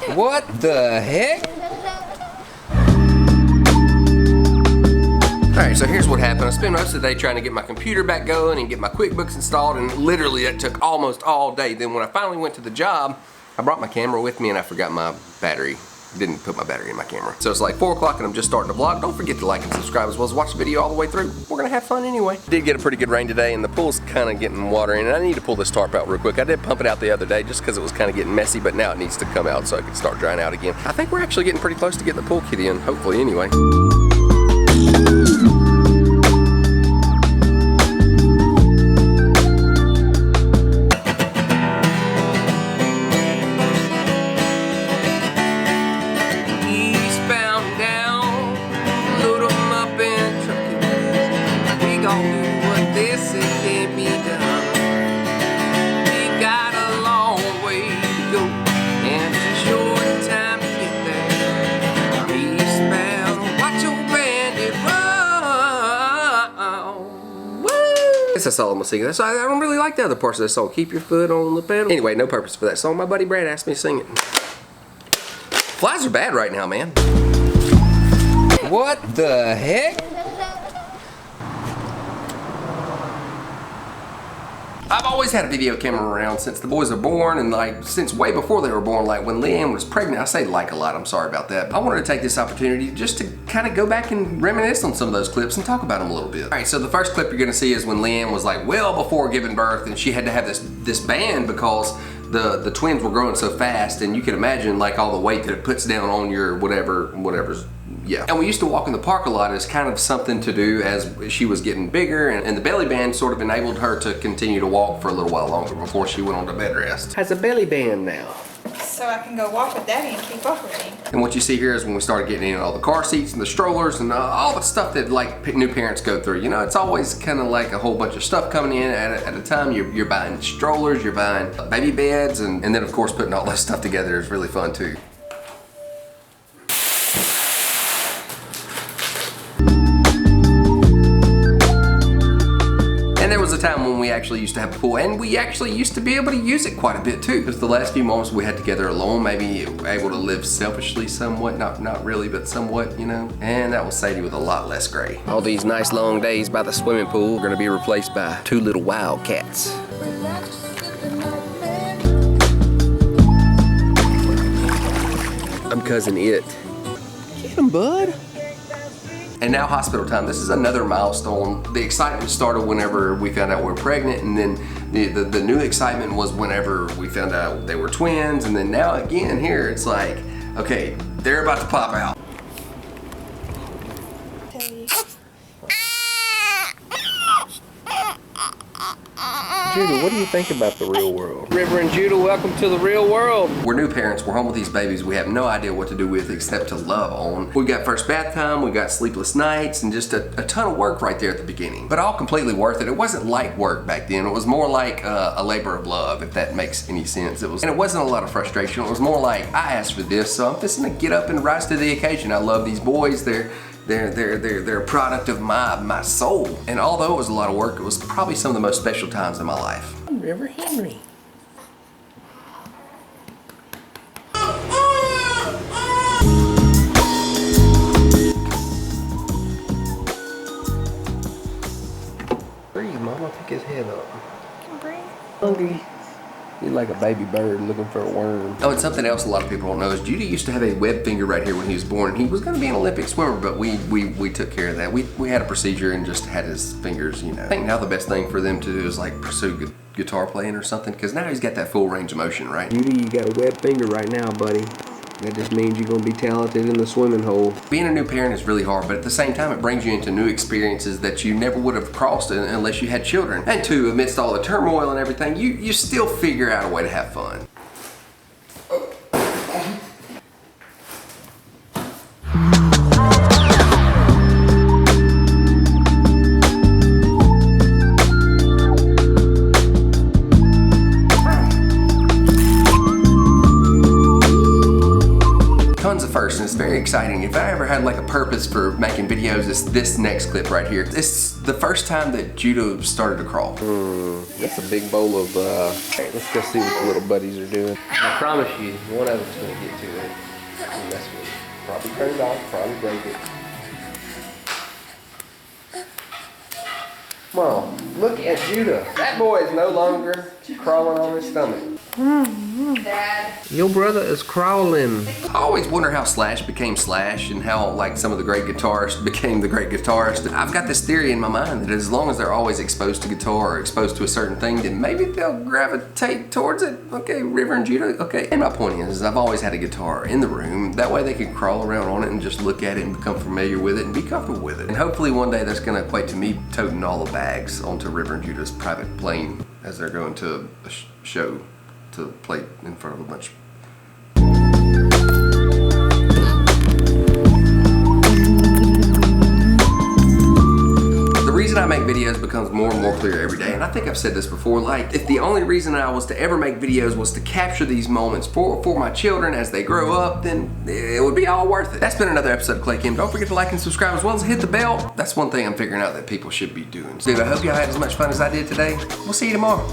What the heck? Alright, so here's what happened. I spent most of the day trying to get my computer back going and get my QuickBooks installed, and literally that took almost all day. Then when I finally went to the job, I brought my camera with me and I forgot my battery. Didn't put my battery in my camera. So it's like 4 o'clock and I'm just starting to vlog. Don't forget to like and subscribe as well as watch the video all the way through. We're gonna have fun anyway. Did get a pretty good rain today and the pool's kind of getting water in, and I need to pull this tarp out real quick. I did pump it out the other day just because it was kind of getting messy, but now it needs to come out so it can start drying out again. I think we're actually getting pretty close to getting the pool kit in, hopefully anyway. That's all I'm gonna sing. I don't really like the other parts of that song. Keep your foot on the pedal. Anyway, no purpose for that song. My buddy Brad asked me to sing it. Flies are bad right now, man. What the heck? I've always had a video camera around since the boys were born, and like since way before they were born. Like when Leanne was pregnant, I say like a lot, I'm sorry about that. I wanted to take this opportunity just to kind of go back and reminisce on some of those clips and talk about them a little bit. All right, so the first clip you're gonna see is when Leanne was like well before giving birth, and she had to have this band because the twins were growing so fast, and you can imagine like all the weight that it puts down on your whatever's. Yeah. And we used to walk in the park a lot as kind of something to do as she was getting bigger, and the belly band sort of enabled her to continue to walk for a little while longer before she went on to bed rest. Has a belly band now. So I can go walk with Daddy and keep up with him. And what you see here is when we started getting in all the car seats and the strollers and all the stuff that like new parents go through. You know, it's always kind of like a whole bunch of stuff coming in at a time. You're buying strollers, you're buying baby beds, and then of course putting all this stuff together is really fun too. A time when we actually used to have a pool, and we actually used to be able to use it quite a bit too. Just the last few moments we had together alone, maybe able to live selfishly somewhat, not really, but somewhat, you know. And that was Sadie with a lot less gray. All these nice long days by the swimming pool are gonna be replaced by 2 little wildcats. I'm cousin It. Get him, bud. And now hospital time. This is another milestone. The excitement started whenever we found out we were pregnant, and then the new excitement was whenever we found out they were twins, and then now again here it's like, okay, they're about to pop out. Judah, what do you think about the real world? River and Judah, welcome to the real world. We're new parents, we're home with these babies. We have no idea what to do with except to love on. We got first bath time, we got sleepless nights, and just a ton of work right there at the beginning. But all completely worth it. It wasn't like work back then. It was more like a labor of love, if that makes any sense. And it wasn't a lot of frustration. It was more like, I asked for this, so I'm just gonna get up and rise to the occasion. I love these boys. They're a product of my soul. And although it was a lot of work, it was probably some of the most special times in my life. River Henry. Breathe, Mama. Pick his head up. I can breathe. Hungry. He's like a baby bird looking for a worm. Oh, and something else a lot of people don't know is Judy used to have a web finger right here when he was born, and he was going to be an Olympic swimmer, but we took care of that. We had a procedure and just had his fingers, you know. I think now the best thing for them to do is like pursue guitar playing or something, because now he's got that full range of motion, right? Judy, you got a web finger right now, buddy. That just means you're gonna be talented in the swimming hole. Being a new parent is really hard, but at the same time, it brings you into new experiences that you never would have crossed unless you had children. And two, amidst all the turmoil and everything, you still figure out a way to have fun. a first, and it's very exciting. If I ever had like a purpose for making videos, it's this next clip right here. It's the first time that Judah started to crawl. That's a big bowl of, let's go see what the little buddies are doing. I promise you, one of them's gonna get to it and mess with it. Probably turn it off, probably break it. Come on, look at Judah. That boy is no longer crawling on his stomach. Dad. Your brother is crawling. I always wonder how Slash became Slash and how like some of the great guitarists became the great guitarist. I've got this theory in my mind that as long as they're always exposed to guitar or exposed to a certain thing, then maybe they'll gravitate towards it. Okay, River and Judah, okay. And my point is I've always had a guitar in the room. That way they can crawl around on it and just look at it and become familiar with it and be comfortable with it. And hopefully one day that's gonna equate to me toting all the bags onto River and Judah's private plane as they're going to a show to play in front of a bunch. The reason I make videos becomes more and more clear every day, and I think I've said this before, like if the only reason I was to ever make videos was to capture these moments for my children as they grow up, then it would be all worth it. That's been another episode of Clay Kim. Don't forget to like and subscribe as well as hit the bell. That's one thing I'm figuring out that people should be doing. So I hope y'all had as much fun as I did today. We'll see you tomorrow.